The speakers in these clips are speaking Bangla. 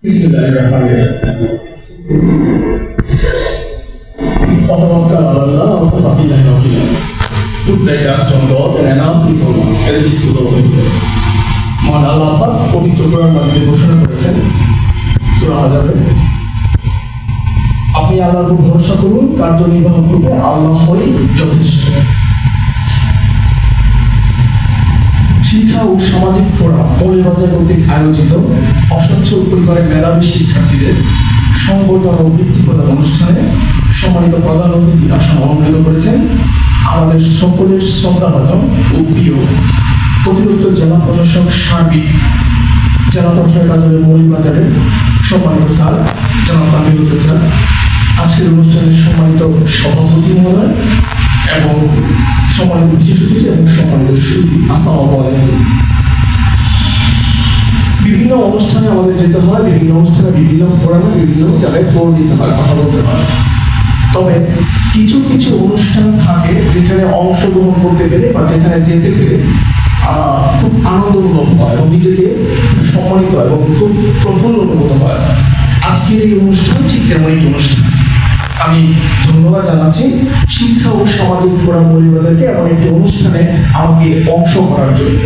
Bismillahirrahmanirrahim. Tawakkal ala Allah wa kafa billahi wakila. Put thy trust on God and enough is Allah, as it is to the witness. মহান আল্লাহ পাক পবিত্র কোরআন মাজিদে ঘোষণা করেছেন সূরা হাজারে, আপনি আল্লাহর উপর ভরসা করুন, কার্যনির্বাহ করতে আল্লাহই যথেষ্ট। শিক্ষা ও সামাজিক ফোরাম মৌলভীবাজার কর্তৃক আয়োজিত অসচ্ছল পরিবারের মেধাবী শিক্ষার্থীদের সংবর্ধনা ও বৃত্তি প্রদান অনুষ্ঠানে সম্মানিত প্রধান অতিথি আসন অলঙ্কৃত করেছেন আমাদের সকলের শ্রদ্ধাভাজন ও প্রিয় অতিরিক্ত জেলা প্রশাসক সার্বিক জেলা প্রশাসক কার্যালয় মৌলভীবাজারের সম্মানিত স্যার জনাব আমির হোসেন স্যার, আজকের অনুষ্ঠানের সম্মানিত সভাপতি মহোদয় এবং সম্মানিত বিশেষ অতিথি এবং সম্মানিত সুধী, আসসালামু আলাইকুম। বিভিন্ন অনুষ্ঠানে আমাদের যেতে হয়, বিভিন্ন অনুষ্ঠানে বিভিন্ন ফোরামে বিভিন্ন জায়গায় ফ্লোর দিতে হয়, কথা বলতে হয়। তবে কিছু কিছু অনুষ্ঠান থাকে যেখানে অংশগ্রহণ করতে পেরে বা যেখানে যেতে পেরে খুব আনন্দ অনুভব হয় এবং নিজেকে সম্মানিত এবং খুব প্রফুল্ল অনুভূত হয়। আজকের এই অনুষ্ঠান ঠিক তেমন একটি অনুষ্ঠান। আমি ধন্যবাদ জানাচ্ছি শিক্ষা ও সামাজিক ফোরাম মৌলভীবাজারকে এমন একটি অনুষ্ঠানে আমাকে অংশ করার জন্য,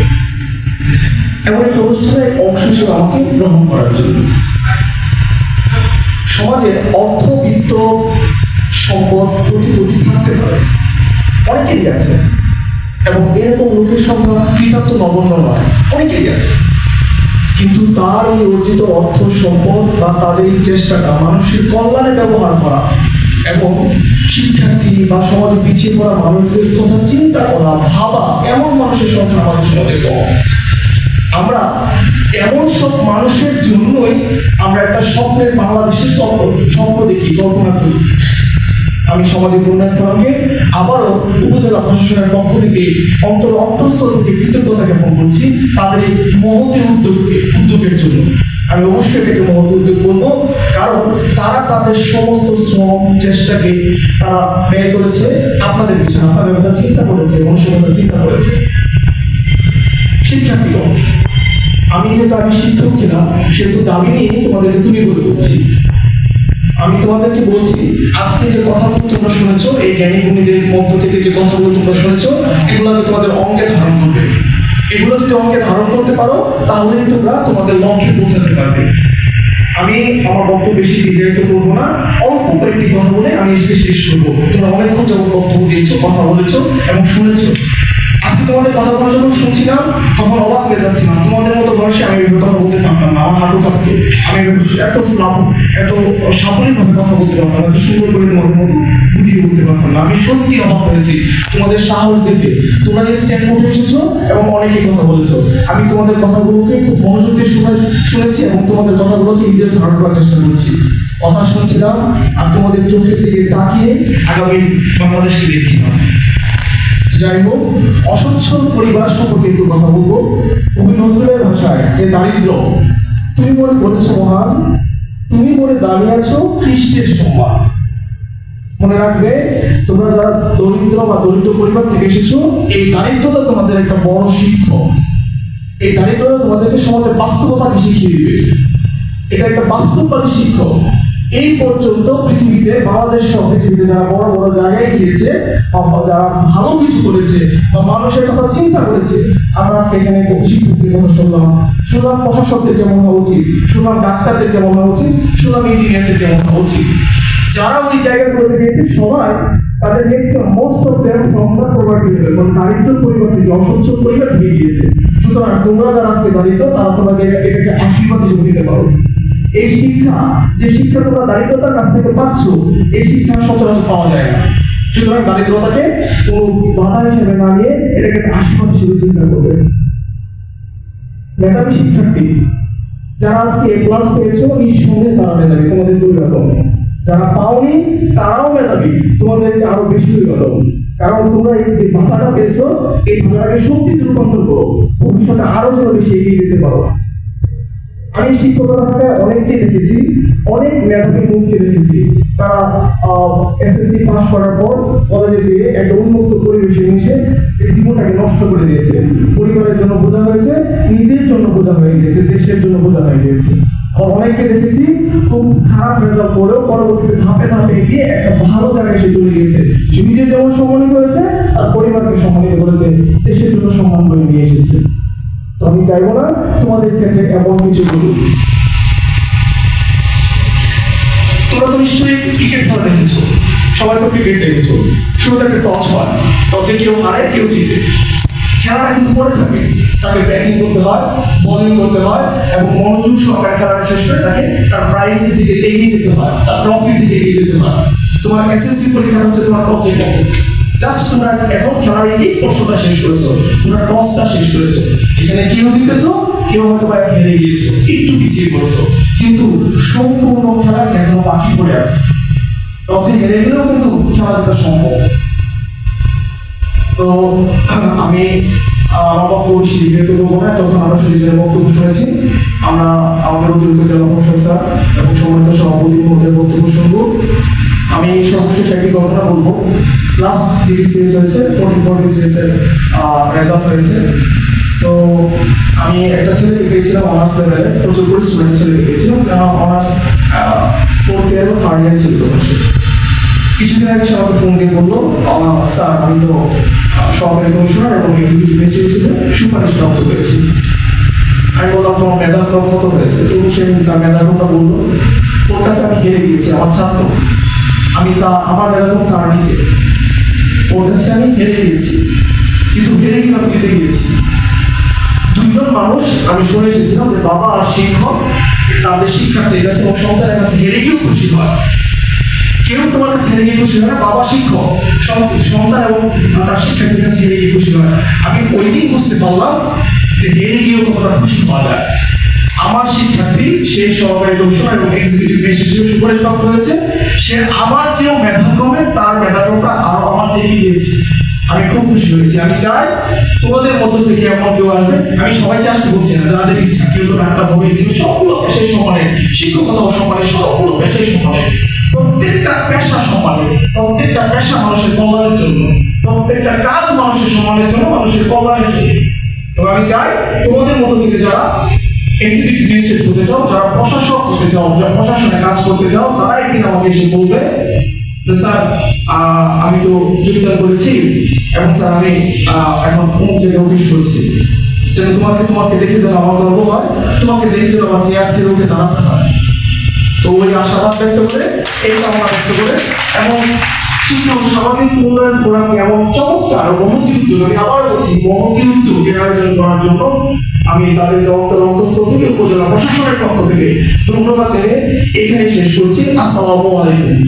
এমন একটি অনুষ্ঠানে অংশ হিসেবে আমাকে গ্রহণ করার জন্য। সমাজে অর্থ, বিত্ত, সম্পদ, প্রতিপত্তি থাকতে পারে, অনেকেরই আছে, এবং এরকম লোকের সংখ্যা কৃতার্থ নগণ্য নয়, অনেকেরই আছে। কিন্তু তার এই অর্জিত অর্থ, সম্পদ বা তাদের এই চেষ্টাটা মানুষের কল্যাণে ব্যবহার করা এবং শিক্ষার্থী বা সমাজে পিছিয়ে পড়া মানুষদের কথা চিন্তা করা, ভাবা, এমন মানুষের সংখ্যা আমাদের সমাজে কম। আমরা এমন সব মানুষের জন্যই আমরা একটা স্বপ্নের বাংলাদেশের স্বপ্ন দেখি, কল্পনা করি। আমি সামাজিক উন্নয়ন ফোরামকে আবারও উপজেলা প্রশাসনের পক্ষ থেকে অন্তঃস্থল থেকে কৃতজ্ঞতা জ্ঞাপন করছি তাদের এই মহৎ উদ্যোগের জন্য। আমি অবশ্যই এটাকে মহৎ উদ্যোগ বলবো, কারণ তারা তাদের সমস্ত শ্রম চেষ্টাকে তারা ব্যয় করেছে আপনাদের পিছনে, আপনাদের কথা চিন্তা করেছে, মানুষের কথা চিন্তা করেছে। শিক্ষার্থীগণ, আমি যেহেতু আগে শিক্ষক ছিলাম সেহেতু দাবি নিয়ে তোমাদেরকে তুমি বলে বলছি। আমি তোমাদেরকে বলছি, আজকে যে কথাগুলো তোমরা শুনেছো, এই জ্ঞানী গুণীদের মধ্য থেকে যে কথাগুলো তোমরা শুনেছো, এগুলো তোমাদের অঙ্কে ধারণ করবে। এগুলো যদি অঙ্কে ধারণ করতে পারো তাহলেই তোমরা তোমাদের লক্ষ্যে পৌঁছাতে পারবে। আমি আমার বক্তব্য বেশি দীর্ঘায়িত করবো না, অল্প কয়েকটি কথা বলে আমি শেষ করবো। তোমরা অনেকক্ষণ যাবত বক্তব্য দিয়েছো, কথা বলেছো এবং শুনেছো। আজকে তোমাদের কথাগুলো যখন শুনছিলাম তখন অবাক হয়ে যাচ্ছিলাম। তোমাদের মতো বয়সে আমি এভাবে কথা বলতে পারতাম না, আমার হাঁটু কাঁপতো। আমি এত সাবলীলভাবে কথা বলতে পারতাম না, এত সুন্দর করে তোমাদের মতো বুঝিয়ে বলতে পারতাম না। আমি সত্যি অবাক হয়েছি তোমাদের সাহস দেখে। তোমরা যে স্ট্যান্ড করতে এসেছো এবং অনেকেই কথা বলেছো, আমি তোমাদের কথাগুলোকে খুব মনোযোগ দিয়ে শুনেছি এবং তোমাদের কথাগুলোকে নিজের ধারণ করার চেষ্টা করছি। কথা শুনছিলাম আর তোমাদের চোখের দিকে তাকিয়ে আগামী বাংলাদেশকে দেখছিলাম। যাই হোক, অসচ্ছল পরিবার সম্পর্কে একটু কথা বলবো। কবি নজরুলের ভাষায়, যে দারিদ্র তুমি মনে করেছো মহান, তুমি মনে দাঁড়িয়ে আছো খ্রিস্টের সম্মান। মনে রাখবে, তোমরা যারা দরিদ্র বা দরিদ্র পরিবার থেকে এসেছো, এই দারিদ্রতা তোমাদের একটা বড় শিক্ষক। এই দারিদ্রতা তোমাদেরকে সমাজের বাস্তবতাকে শিখিয়ে দিবে। এটা একটা বাস্তববাদী শিক্ষক। এই পর্যন্ত পৃথিবীতে, বাংলাদেশ সহ পৃথিবীতে যারা বড় বড় জায়গায় গিয়েছে, যারা ভালো কিছু করেছে বা মানুষের কথা চিন্তা করেছে, আমরা আজকে এখানে শিক্ষকদের কথা শুনলাম, প্রশাসকদের কেমন হওয়া উচিত, ডাক্তারদের কেমন হওয়া উচিত, ইঞ্জিনিয়ারদের কেমন হওয়া উচিত। যারা ওই জায়গাগুলোতে গিয়েছে সবাই তাদের most of them from the poverty level, মানে দারিদ্র পরিবার থেকে, অসচ্ছল পরিবার থেকে গিয়েছে। সুতরাং তোমরা যারা আজকে দারিদ্র, তারা তোমাকে এটাকে আশীর্বাদ হিসেবে দিতে পারো। এই শিক্ষা, যে শিক্ষা তোমরা দারিদ্রতার কাছ থেকে পাচ্ছ, এই শিক্ষা সচরাচর পাওয়া যায় না। সুতরাং দারিদ্রতাকে কোনো বাধা হিসেবে না নিয়ে এটাকে একটা আশীর্বাদ হিসেবে চিন্তা করবে। মেধাবী শিক্ষার্থী যারা আজকে এ প্লাস পেয়েছো, নিঃসন্দেহে তারা মেধাবী, তোমাদের পরিবর্তন। যারা পাওনি তারাও মেধাবী, তোমাদের আরো বেশি পরিবর্তন। কারণ তোমরা এই যে বাধাটা পেয়েছো, এই বাধাটাকে শক্তিতে রূপান্তর করো, ভবিষ্যতে আরো যেন বেশি এগিয়ে যেতে পারো। আমি শিক্ষকতা থাকায় অনেককেই দেখেছি, অনেক মেধাবী মুখকে দেখেছি, তারা এসএসসি পাস করার পর কলেজে যেয়ে একটা উন্মুক্ত পরিবেশে মিশে জীবনটাকে নষ্ট করে দিয়েছে। পরিবারের জন্য বোঝা হয়েছে, নিজের জন্য বোঝা হয়ে গিয়েছে, দেশের জন্য বোঝা হয়ে গিয়েছে। অনেককে দেখেছি খুব খারাপ রেজাল্ট করেও পরবর্তীতে ধাপে ধাপে গিয়ে একটা ভালো জায়গায় এসে চলে গিয়েছে। সে নিজে যেমন সম্মানিত হয়েছে আর পরিবারকে সম্মানিত করেছে, দেশের জন্য সম্মান করে নিয়ে এসেছে। তো আমি চাইবো না তোমাদের ক্ষেত্রে এমন কিছু বলুন। তোমরা তো নিশ্চয়ই ক্রিকেট খেলা দেখেছো, সবাই তো ক্রিকেট দেখেছো। শুরুতে একটা টস হয়, টসে কেউ হারে কেউ জিতে। খেলাটা কিন্তু পড়ে থাকে, তাকে ব্যাটিং করতে হয়, বোলিং করতে হয় এবং মনোযোগ সহকারে খেলাটা শেষ করে তাকে তার প্রাইজের দিকে এগিয়ে যেতে হয়, তার ট্রফির দিকে এগিয়ে যেতে হয়। তোমার এসএসসি পরীক্ষা হচ্ছে তোমার টসের মতো। জাস্ট তোমরা এখন খেলার এই প্রশ্নটা শেষ করেছো, তোমরা টসটা শেষ করেছো। এখানে কেউ জিতেছো, কেউ হয়তো বা হেরে গিয়েছো, একটু পিছিয়ে পড়েছো, কিন্তু সম্পূর্ণ খেলা এখনো বাকি পড়ে আছে। টসে হেরে গেলেও কিন্তু খেলা জেতা সম্ভব। তো আমি আমার বক্তব্য বেশি দীর্ঘায়িত করবো না, তখন আমরা সুযোগের বক্তব্য শুনেছি। আমরা আমাদের অতিরিক্ত জেলা প্রশাসক এবং সম্মানিত সভাপতি মহোদয়ের বক্তব্য শুনবো। আমি সর্বশেষ একটি ঘটনা বলবো। লাস্ট ডিবিসিএস হয়েছে, 44 ডিবিসিএস এর রেজাল্ট হয়েছে। তো আমি একটা ছেলেকে পেয়েছিলাম অনার্স লেভেলে, প্রচুর পরিশ্রমের ছেলেকে পেয়েছিলাম, কারণ অনার্স 4th ইয়ার বা 3rd ইয়ার ছিল। কিছুদিন আগে সে আমাকে ফোন দিয়ে বললো, স্যার আমি তো সহকারী কমিশনার এবং এক্সিকিউটিভ ম্যাজিস্ট্রেট সুপারিশপ্রাপ্ত হয়েছি। আমি বললাম তোমার মেধাক্রম কত হয়েছে? তো সে তার মেধাক্রমটা বললো, ওর কাছে আমি হেরে গিয়েছি, আমার ছাত্র, আমি আমার মেধাক্রম তার নিচে, ওর কাছে আমি হেরে গিয়েছি, কিন্তু হেরে গিয়ে আমি জিতে গিয়েছি। দুইজন মানুষ আমি শুনে এসেছিলাম যে বাবা আর শিক্ষক তাদের শিক্ষার্থীর কাছে এবং সন্তানের কাছে হেরে গিয়েও খুশি হয়। কেউ তোমার কাছে হেরে গিয়ে খুশি হয় না, বাবা শিক্ষক সন্তান এবং তার শিক্ষার্থীর কাছে হেরে গিয়ে খুশি হয়। আমি ওই দিন বুঝতে পারলাম যে হেরে গিয়েও কতটা খুশি পাওয়া যায়। আমার শিক্ষার্থী সেই সহকারী কমিশনার এবং এক্সিকিউটিভ ম্যাজিস্ট্রেট সুপারিশপ্রাপ্ত হয়েছে, সে আমার চেয়েও মেধাক্রমে তার মেধাক্রমটা আরো আমার চেয়ে গিয়েছে। আমি খুব খুশি হয়েছি। আমি চাই তোমাদের মধ্য থেকে এমন কেউ আসবে, আমি সবাইকে আসতে বলছি না, যাদের ইচ্ছা, কেউ তো ডাক্তার হবে, কিন্তু সবগুলো পেশায় সমানে, শিক্ষকতাও সমানে, সবগুলো পেশায় সমানে, প্রত্যেকটা পেশা সমানে, প্রত্যেকটা পেশা মানুষের কল্যাণের জন্য, প্রত্যেকটা কাজ মানুষের সম্মানের জন্য, মানুষের কল্যাণের জন্য। তো আমি চাই তোমাদের মধ্য থেকে যারা এক্সিকিউটিভ ম্যাজিস্ট্রেট হতে চাও, যারা প্রশাসক হতে চাও, যারা প্রশাসনে কাজ করতে চাও, তারা একদিন আমাকে এসে বলবে স্যার আমি তো যোগদান করেছি এবং স্যার আমি এখন অমুক জায়গায় অফিস করছি, তোমাকে দেখে যেন আমার গর্ব হয়, তোমাকে দেখে যেন আমার চেয়ার ছেড়ে উঠে দাঁড়াতে হয়। তো ওই আশাবাদ ব্যক্ত করে, এই কামনা ব্যক্ত করে এবং শিক্ষক সামাজিক উন্নয়ন ফোরামকে এমন চমৎকার মহতি উদ্যোগ, আমি আবার বলছি মহতি উদ্যোগের আয়োজন করার জন্য আমি তাদেরকে অন্তঃস্থল থেকে উপজেলা প্রশাসনের পক্ষ থেকে ধন্যবাদ জানিয়ে এখানে শেষ করছি। আসসালামু আলাইকুম।